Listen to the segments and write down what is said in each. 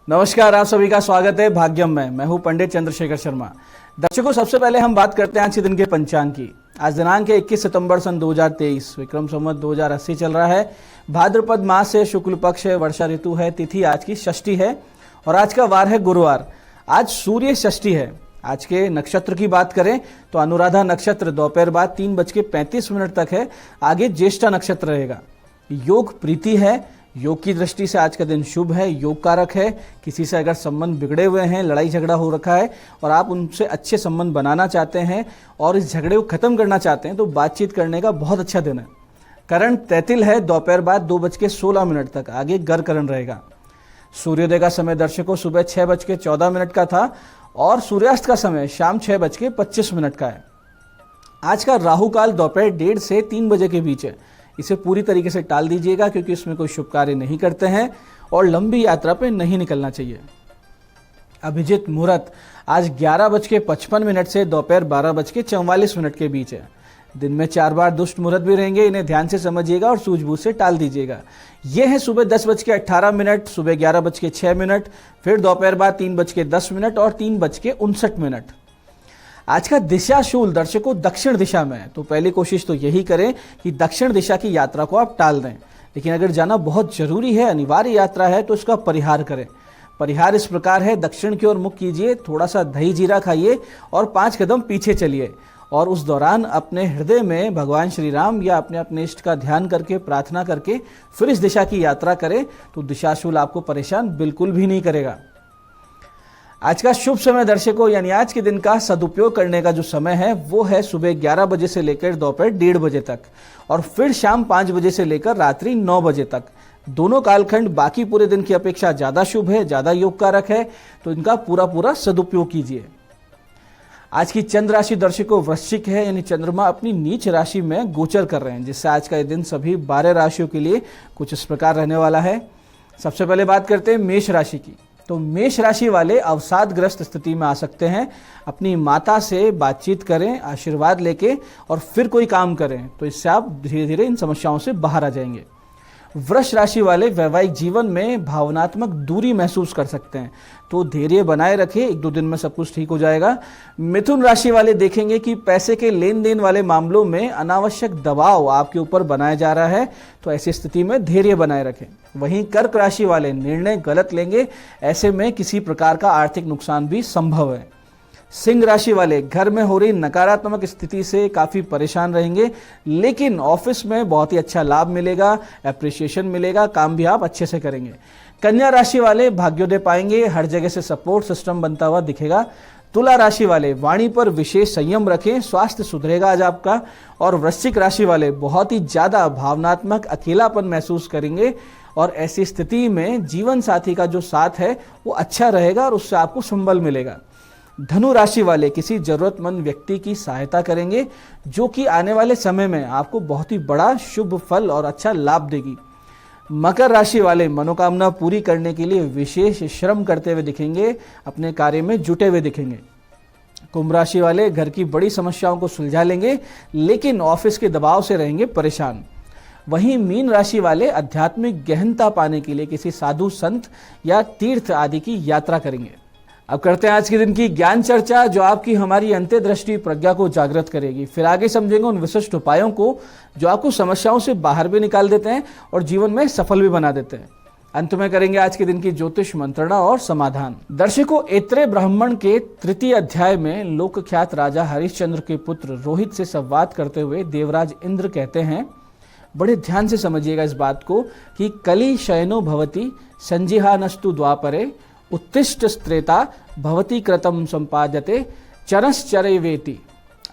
नमस्कार, आप सभी का स्वागत है भाग्यम में। मैं हूं पंडित चंद्रशेखर शर्मा। दर्शकों, सबसे पहले हम बात करते हैं आज के दिन के पंचांग की। आज दिनांक है 21 सितंबर सन 2023, विक्रम संवत 2080 चल रहा है। भाद्रपद मास है, शुक्ल पक्ष है, वर्षा ऋतु है, तिथि आज की षष्ठी है और आज का वार है गुरुवार। आज सूर्य षष्ठी है। आज के नक्षत्र की बात करें तो अनुराधा नक्षत्र दोपहर बाद 3:35 तक है। आगे ज्येष्ठा नक्षत्र रहेगा। योग प्रीति है। योग की दृष्टि से आज का दिन शुभ है, योग कारक है। किसी से अगर संबंध बिगड़े हुए हैं, लड़ाई झगड़ा हो रखा है और आप उनसे अच्छे संबंध बनाना चाहते हैं और इस झगड़े को खत्म करना चाहते हैं तो बातचीत करने का बहुत अच्छा दिन है। करण तैतिल है दोपहर बाद 2:16 तक। आगे गर करण रहेगा। सूर्योदय का समय दर्शकों सुबह 6:14 का था और सूर्यास्त का समय शाम 6:25 का है। आज का राहु काल दोपहर 1:30 से 3 बजे के बीच है। इसे पूरी तरीके से टाल दीजिएगा क्योंकि इसमें कोई शुभ कार्य नहीं करते हैं और लंबी यात्रा पे नहीं निकलना चाहिए। अभिजित मुहूर्त आज 11:55 से दोपहर 12:44 के बीच है। दिन में 4 बार दुष्ट मुहूर्त भी रहेंगे, इन्हें ध्यान से समझिएगा और सूझबूझ से टाल दीजिएगा। ये है सुबह 10:18, सुबह 11:06, फिर दोपहर बाद 3:10 और 3:59। आज का दिशाशूल दर्शकों दक्षिण दिशा में है, तो पहली कोशिश तो यही करें कि दक्षिण दिशा की यात्रा को आप टाल दें। लेकिन अगर जाना बहुत जरूरी है, अनिवार्य यात्रा है, तो इसका परिहार करें। परिहार इस प्रकार है, दक्षिण की ओर मुख कीजिए, थोड़ा सा दही जीरा खाइए और 5 कदम पीछे चलिए और उस दौरान अपने हृदय में भगवान श्री राम या अपने इष्ट का ध्यान करके प्रार्थना करके फिर इस दिशा की यात्रा करें तो दिशाशूल आपको परेशान बिल्कुल भी नहीं करेगा। आज का शुभ समय दर्शकों यानी आज के दिन का सदुपयोग करने का जो समय है वो है सुबह 11 बजे से लेकर दोपहर 1:30 बजे तक और फिर शाम 5 बजे से लेकर रात्रि 9 बजे तक। दोनों कालखंड बाकी पूरे दिन की अपेक्षा ज्यादा शुभ है, ज्यादा योग कारक है, तो इनका पूरा सदुपयोग कीजिए। आज की चंद्र राशि दर्शकों वृश्चिक है, यानी चंद्रमा अपनी नीच राशि में गोचर कर रहे हैं, जिससे आज का दिन सभी 12 राशियों के लिए कुछ इस प्रकार रहने वाला है। सबसे पहले बात करते हैं मेष राशि की। तो मेष राशि वाले अवसादग्रस्त स्थिति में आ सकते हैं। अपनी माता से बातचीत करें, आशीर्वाद लेके और फिर कोई काम करें, तो इससे आप धीरे धीरे इन समस्याओं से बाहर आ जाएंगे। वृष राशि वाले वैवाहिक जीवन में भावनात्मक दूरी महसूस कर सकते हैं, तो धैर्य बनाए रखें, 1-2 दिन में सब कुछ ठीक हो जाएगा। मिथुन राशि वाले देखेंगे कि पैसे के लेन देन वाले मामलों में अनावश्यक दबाव आपके ऊपर बनाया जा रहा है, तो ऐसी स्थिति में धैर्य बनाए रखें। वहीं कर्क राशि वाले निर्णय गलत लेंगे, ऐसे में किसी प्रकार का आर्थिक नुकसान भी संभव है। सिंह राशि वाले घर में हो रही नकारात्मक स्थिति से काफी परेशान रहेंगे, लेकिन ऑफिस में बहुत ही अच्छा लाभ मिलेगा, एप्रिसिएशन मिलेगा, काम भी आप अच्छे से करेंगे। कन्या राशि वाले भाग्योदय पाएंगे, हर जगह से सपोर्ट सिस्टम बनता हुआ दिखेगा। तुला राशि वाले वाणी पर विशेष संयम रखें, स्वास्थ्य सुधरेगा आज आपका। और वृश्चिक राशि वाले बहुत ही ज्यादा भावनात्मक अकेलापन महसूस करेंगे और ऐसी स्थिति में जीवन साथी का जो साथ है वो अच्छा रहेगा और उससे आपको संबल मिलेगा। धनु राशि वाले किसी जरूरतमंद व्यक्ति की सहायता करेंगे, जो कि आने वाले समय में आपको बहुत ही बड़ा शुभ फल और अच्छा लाभ देगी। मकर राशि वाले मनोकामना पूरी करने के लिए विशेष श्रम करते हुए दिखेंगे, अपने कार्य में जुटे हुए दिखेंगे। कुंभ राशि वाले घर की बड़ी समस्याओं को सुलझा लेंगे, लेकिन ऑफिस के दबाव से रहेंगे परेशान। वहीं मीन राशि वाले आध्यात्मिक गहनता पाने के लिए किसी साधु संत या तीर्थ आदि की यात्रा करेंगे। अब करते हैं आज के दिन की ज्ञान चर्चा, जो आपकी हमारी अंतर्दृष्टि प्रज्ञा को जागृत करेगी। फिर आगे समझेंगे उन विशिष्ट उपायों को जो आपको समस्याओं से बाहर भी निकाल देते हैं और जीवन में सफल भी बना देते हैं। अंत में करेंगे आज के दिन की ज्योतिष मंत्रणा और समाधान। दर्शकों, ऐत्रेय ब्राह्मण के 3 अध्याय में लोकख्यात राजा हरिश्चंद्र के पुत्र रोहित से संवाद करते हुए देवराज इंद्र कहते हैं, बड़े ध्यान से समझिएगा इस बात को, कि कली शयनो भवति संजिहानस्तु द्वापरे उत्तिष्ठ स्त्रेता भवती कृतम संपाद्यते चरश्चरैवेति।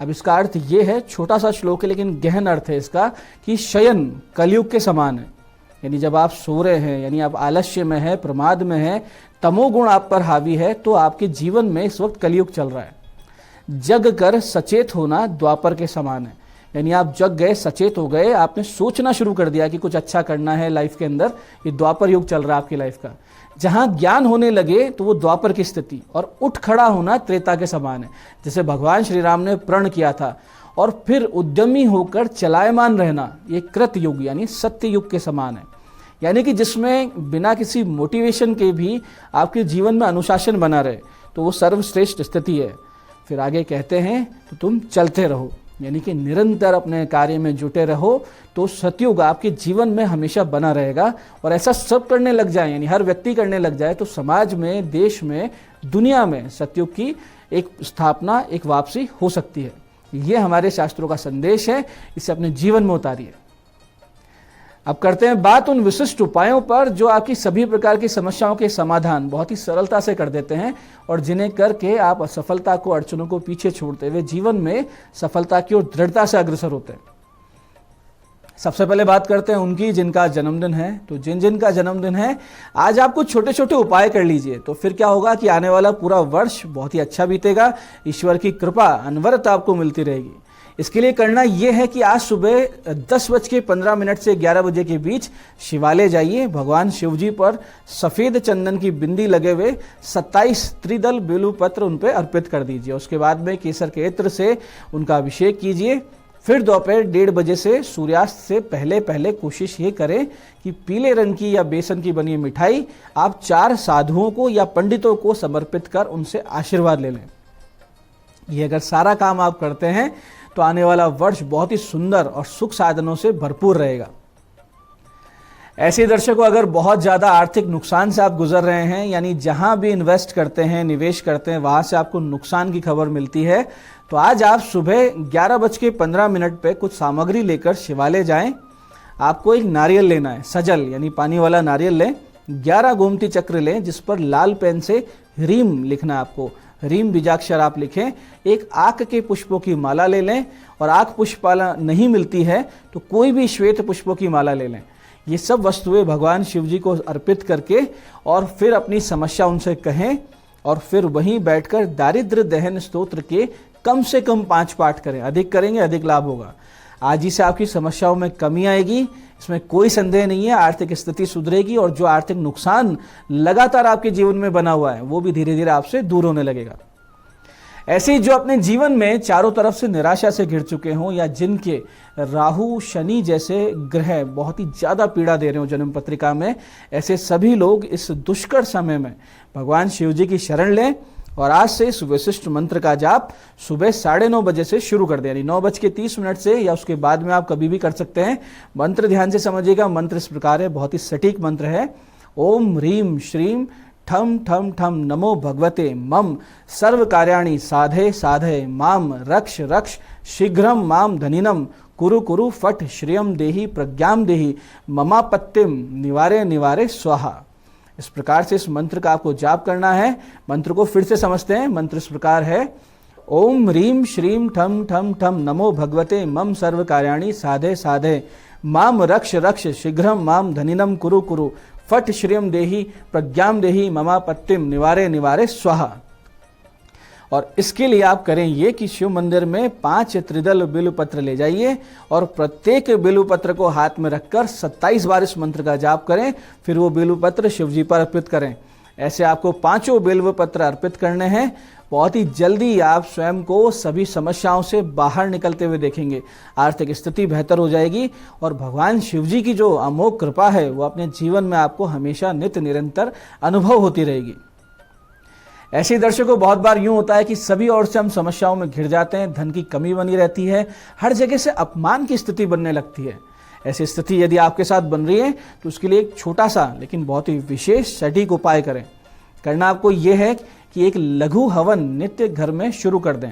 अब इसका अर्थ ये है, छोटा सा श्लोक है लेकिन गहन अर्थ है इसका, कि शयन कलयुग के समान है। यानी जब आप सो रहे हैं, यानी आप आलस्य में है, प्रमाद में है, तमोगुण आप पर हावी है, तो आपके जीवन में इस वक्त कलयुग चल रहा है। जग कर सचेत होना द्वापर के समान है। यानी आप जग गए, सचेत हो गए, आपने सोचना शुरू कर दिया कि कुछ अच्छा करना है लाइफ के अंदर, ये द्वापर युग चल रहा है आपकी लाइफ का। जहां ज्ञान होने लगे तो वो द्वापर की स्थिति, और उठ खड़ा होना त्रेता के समान है। जैसे भगवान श्री राम ने प्रण किया था और फिर उद्यमी होकर चलायमान रहना, ये कृत युग यानी सत्य युग के समान है। यानी कि जिसमें बिना किसी मोटिवेशन के भी आपके जीवन में अनुशासन बना रहे, तो वो सर्वश्रेष्ठ स्थिति है। फिर आगे कहते हैं तो तुम चलते रहो, यानी कि निरंतर अपने कार्य में जुटे रहो, तो सतयुग आपके जीवन में हमेशा बना रहेगा। और ऐसा सब करने लग जाए, यानी हर व्यक्ति करने लग जाए, तो समाज में, देश में, दुनिया में सतयुग की एक स्थापना, एक वापसी हो सकती है। ये हमारे शास्त्रों का संदेश है, इसे अपने जीवन में उतारिए। अब करते हैं बात उन विशिष्ट उपायों पर जो आपकी सभी प्रकार की समस्याओं के समाधान बहुत ही सरलता से कर देते हैं, और जिन्हें करके आप असफलता को, अड़चनों को पीछे छोड़ते हुए जीवन में सफलता की ओर दृढ़ता से अग्रसर होते हैं। सबसे पहले बात करते हैं उनकी जिनका जन्मदिन है। तो जिन जिन का जन्मदिन है, आज आप कुछ छोटे छोटे उपाय कर लीजिए, तो फिर क्या होगा कि आने वाला पूरा वर्ष बहुत ही अच्छा बीतेगा। ईश्वर की कृपा अनवरत आपको मिलती रहेगी। इसके लिए करना यह है कि आज सुबह 10:15 से 11 बजे के बीच शिवालय जाइए। भगवान शिव जी पर सफ़ेद चंदन की बिंदी लगे हुए 27 त्रिदल बेलू पत्र उन पर अर्पित कर दीजिए। उसके बाद में केसर के इत्र से उनका अभिषेक कीजिए। फिर दोपहर 1:30 बजे से सूर्यास्त से पहले पहले कोशिश ये करें कि पीले रंग की या बेसन की बनी मिठाई आप 4 साधुओं को या पंडितों को समर्पित कर उनसे आशीर्वाद ले लें। ये अगर सारा काम आप करते हैं तो आने वाला वर्ष बहुत ही सुंदर और सुख साधनों से भरपूर रहेगा। ऐसे दर्शकों, अगर बहुत ज़्यादा आर्थिक नुकसान से आप गुजर रहे हैं, यानी जहां भी इन्वेस्ट करते हैं, निवेश करते हैं, वहां से आपको नुकसान की खबर मिलती है, तो आज आप सुबह 11:15 पे कुछ सामग्री लेकर शिवालय जाएं। आपको एक नारियल लेना है, सजल यानी पानी वाला नारियल लें। 11 गोमती चक्र लें जिस पर लाल पेन से ह्रीम लिखना है आपको, ह्रीम बीजाक्षर आप लिखें। एक आक के पुष्पों की माला ले लें, और आक पुष्पमाला नहीं मिलती है तो कोई भी श्वेत पुष्पों की माला ले लें। ये सब वस्तुएं भगवान शिव जी को अर्पित करके और फिर अपनी समस्या उनसे कहें, और फिर वहीं बैठकर दारिद्र्य दहन स्तोत्र के कम से कम 5 पाठ करें। अधिक करेंगे अधिक लाभ होगा। आज ही से आपकी समस्याओं में कमी आएगी, इसमें कोई संदेह नहीं है। आर्थिक स्थिति सुधरेगी, और जो आर्थिक नुकसान लगातार आपके जीवन में बना हुआ है वो भी धीरे धीरे आपसे दूर होने लगेगा। ऐसे ही जो अपने जीवन में चारों तरफ से निराशा से घिर चुके हों, या जिनके राहु शनि जैसे ग्रह बहुत ही ज़्यादा पीड़ा दे रहे हो जन्म पत्रिका में, ऐसे सभी लोग इस दुष्कर समय में भगवान शिव जी की शरण लें, और आज से इस विशिष्ट मंत्र का जाप सुबह 9:30 बजे से शुरू कर दें, यानी 9:30 से, या उसके बाद में आप कभी भी कर सकते हैं। मंत्र ध्यान से समझिएगा। मंत्र इस प्रकार है, बहुत ही सटीक मंत्र है। ओम ह्रीम श्रीम ठम ठम ठम नमो भगवते मम सर्व कार्याणि साधे साधे माम रक्ष रक्ष शीघ्रम माम धनिनम कुरु कुरु फट श्रियम देहि प्रज्ञाम देहि ममापत्तिम निवारे निवारे स्वाहा। इस प्रकार से इस मंत्र का आपको जाप करना है। मंत्र को फिर से समझते हैं। मंत्र इस प्रकार है, ओम ह्रीम श्रीम ठम ठम ठम नमो भगवते मम सर्व कार्याणि साधे साधे माम रक्ष रक्ष शीघ्रम माम धनिनम कुरु कुरु फट श्रियम देहि प्रज्ञाम देहि ममापत्तिम निवारे निवारे स्वाहा। और इसके लिए आप करें ये कि शिव मंदिर में 5 त्रिदल बिल्व पत्र ले जाइए, और प्रत्येक बिल्व पत्र को हाथ में रखकर 27 बार इस मंत्र का जाप करें। फिर वो बिल्व पत्र शिव जी पर अर्पित करें। ऐसे आपको 5 बिल्व पत्र अर्पित करने हैं। बहुत ही जल्दी आप स्वयं को सभी समस्याओं से बाहर निकलते हुए देखेंगे। आर्थिक स्थिति बेहतर हो जाएगी, और भगवान शिव जी की जो अमोघ कृपा है वो अपने जीवन में आपको हमेशा नित्य निरंतर अनुभव होती रहेगी। ऐसे ही दर्शकों, बहुत बार यूं होता है कि सभी ओर से हम समस्याओं में घिर जाते हैं। धन की कमी बनी रहती है, हर जगह से अपमान की स्थिति बनने लगती है। ऐसी स्थिति यदि आपके साथ बन रही है तो उसके लिए एक छोटा सा लेकिन बहुत ही विशेष सटीक उपाय करें। करना आपको यह है कि एक लघु हवन नित्य घर में शुरू कर दें।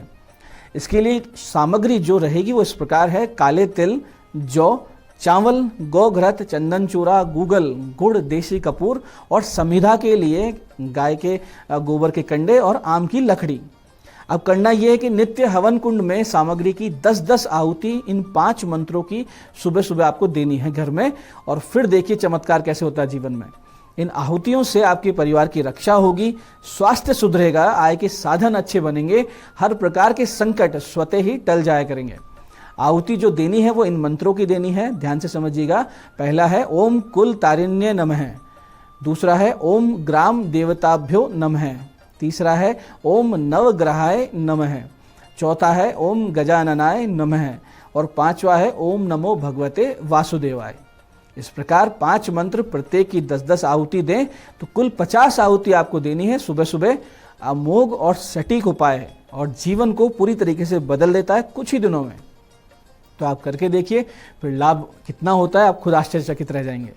इसके लिए सामग्री जो रहेगी वो इस प्रकार है, काले तिल, जौ, चावल, गोघृत, चंदन चूरा, गूगल, गुड़, देसी कपूर, और समिधा के लिए गाय के गोबर के कंडे और आम की लकड़ी। अब करना यह है कि नित्य हवन कुंड में सामग्री की 10-10 आहुति इन 5 मंत्रों की सुबह सुबह आपको देनी है घर में, और फिर देखिए चमत्कार कैसे होता है जीवन में। इन आहुतियों से आपके परिवार की रक्षा होगी, स्वास्थ्य सुधरेगा, आय के साधन अच्छे बनेंगे, हर प्रकार के संकट स्वतः ही टल जाया करेंगे। आहुति जो देनी है वो इन मंत्रों की देनी है, ध्यान से समझिएगा। पहला है ओम कुल तारिण्य नमः, दूसरा है ओम ग्राम देवताभ्यो नमः, तीसरा है ओम नवग्रहाय नमः, चौथा है ओम गजाननाय नमः, और 5वां है ओम नमो भगवते वासुदेवाय। इस प्रकार 5 मंत्र प्रत्येक की 10-10 आहुति दें तो कुल 50 आहुति आपको देनी है सुबह सुबह। अमोघ और सटीक उपाय है और जीवन को पूरी तरीके से बदल देता है कुछ ही दिनों में। तो आप करके देखिए, फिर लाभ कितना होता है आप खुद आश्चर्यचकित रह जाएंगे।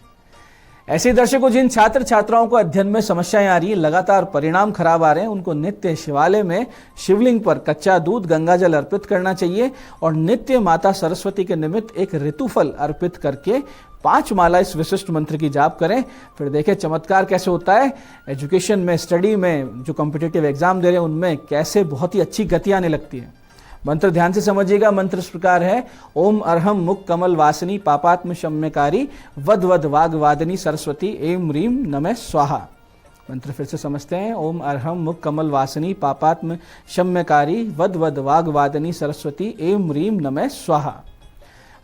ऐसे ही दर्शकों, जिन छात्र छात्राओं को अध्ययन में समस्याएं आ रही है, लगातार परिणाम खराब आ रहे हैं, उनको नित्य शिवालय में शिवलिंग पर कच्चा दूध गंगाजल अर्पित करना चाहिए और नित्य माता सरस्वती के निमित्त एक ऋतुफल अर्पित करके 5 माला इस विशिष्ट मंत्र की जाप करें। फिर देखें चमत्कार कैसे होता है। एजुकेशन में, स्टडी में, जो कॉम्पिटिटिव एग्जाम दे रहे हैं उनमें कैसे बहुत ही अच्छी गति आने लगती है। मंत्र ध्यान से समझिएगा। मंत्र इस प्रकार है, ओम अरहम मुख कमल वासिनी पापात्म शम्यकारी वद वद वाग वादनी सरस्वती एम रीम नमः स्वाहा। मंत्र फिर से समझते हैं। ओम अरहम मुख कमल वासिनी पापात्म शम्यकारी वद वद वाग वादनी सरस्वती एम रीम नमः स्वाहा।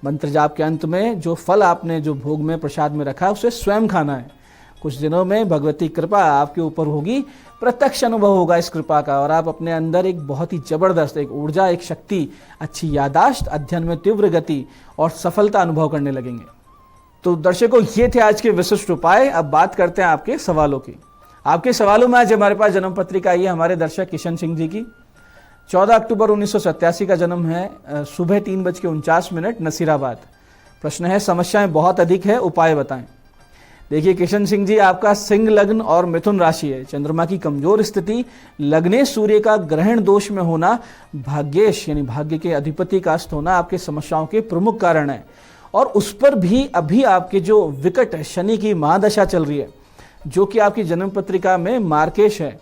मंत्र जाप के अंत में जो फल आपने जो भोग में प्रसाद में रखा है उसे स्वयं खाना है। कुछ दिनों में भगवती कृपा आपके ऊपर होगी, प्रत्यक्ष अनुभव होगा इस कृपा का और आप अपने अंदर एक बहुत ही जबरदस्त एक ऊर्जा, एक शक्ति, अच्छी यादाश्त, अध्ययन में तीव्र गति और सफलता अनुभव करने लगेंगे। तो दर्शकों, ये थे आज के विशिष्ट उपाय। अब बात करते हैं आपके सवालों की। आपके सवालों में आज हमारे पास जन्म पत्रिका आई है हमारे दर्शक किशन सिंह जी की। 14 अक्टूबर 1987 का जन्म है, सुबह 3:49 नसीराबाद। प्रश्न है, समस्याएं बहुत अधिक है, उपाय बताएं। देखिए किशन सिंह जी, आपका सिंह लग्न और मिथुन राशि है। चंद्रमा की कमजोर स्थिति, लग्ने सूर्य का ग्रहण दोष में होना, भाग्येश यानी भाग्य के अधिपति का अस्त होना आपके समस्याओं के प्रमुख कारण है। और उस पर भी अभी आपके जो विकट शनि की महादशा चल रही है, जो कि आपकी जन्म पत्रिका में मार्केश है,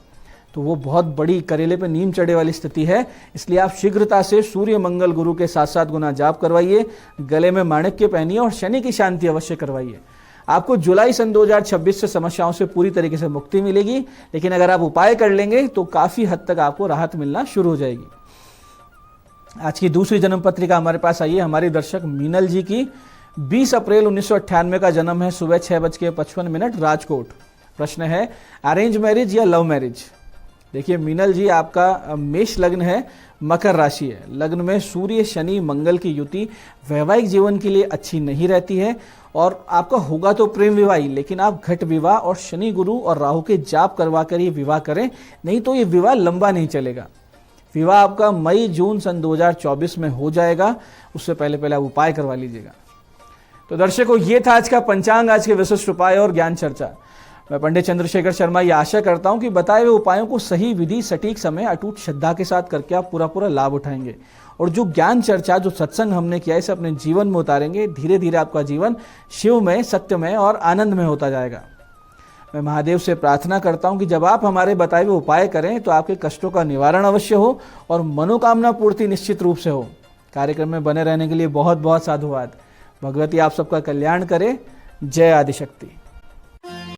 तो वो बहुत बड़ी करेले पे नीम चढ़े वाली स्थिति है। इसलिए आप शीघ्रता से सूर्य मंगल गुरु के 7-7 गुना जाप करवाइए, गले में माणिक्य पहनिए और शनि की शांति अवश्य करवाइए। आपको जुलाई सन 2026 से समस्याओं से पूरी तरीके से मुक्ति मिलेगी, लेकिन अगर आप उपाय कर लेंगे तो काफी हद तक आपको राहत मिलना शुरू हो जाएगी। आज की दूसरी जन्म पत्रिका हमारे पास आई है हमारी दर्शक मीनल जी की। 20 अप्रैल 1998 का जन्म है, सुबह 6:55 राजकोट। प्रश्न है, अरेंज मैरिज या लव मैरिज। देखिए मीनल जी, आपका मेष लग्न है, मकर राशि है। लग्न में सूर्य शनि मंगल की युति वैवाहिक जीवन के लिए अच्छी नहीं रहती है और आपका होगा तो प्रेम विवाह ही, लेकिन आप घट विवाह और शनि गुरु और राहु के जाप करवा कर ये विवाह करें, नहीं तो ये विवाह लंबा नहीं चलेगा। विवाह आपका मई जून सन 2024 में हो जाएगा, उससे पहले पहले आप उपाय करवा लीजिएगा। तो दर्शकों, ये था आज का पंचांग, आज के विशिष्ट उपाय और ज्ञान चर्चा। मैं पंडित चंद्रशेखर शर्मा ये आशा करता हूं कि बताए हुए उपायों को सही विधि, सटीक समय, अटूट श्रद्धा के साथ करके आप पूरा लाभ उठाएंगे और जो ज्ञान चर्चा, जो सत्संग हमने किया, इसे अपने जीवन में उतारेंगे। धीरे धीरे आपका जीवन शिवमय, सत्यमय और आनंदमय होता जाएगा। मैं महादेव से प्रार्थना करता हूं कि जब आप हमारे बताए हुए उपाय करें तो आपके कष्टों का निवारण अवश्य हो और मनोकामना पूर्ति निश्चित रूप से हो। कार्यक्रम में बने रहने के लिए बहुत बहुत साधुवाद। भगवती आप सबका कल्याण करे। जय आदिशक्ति।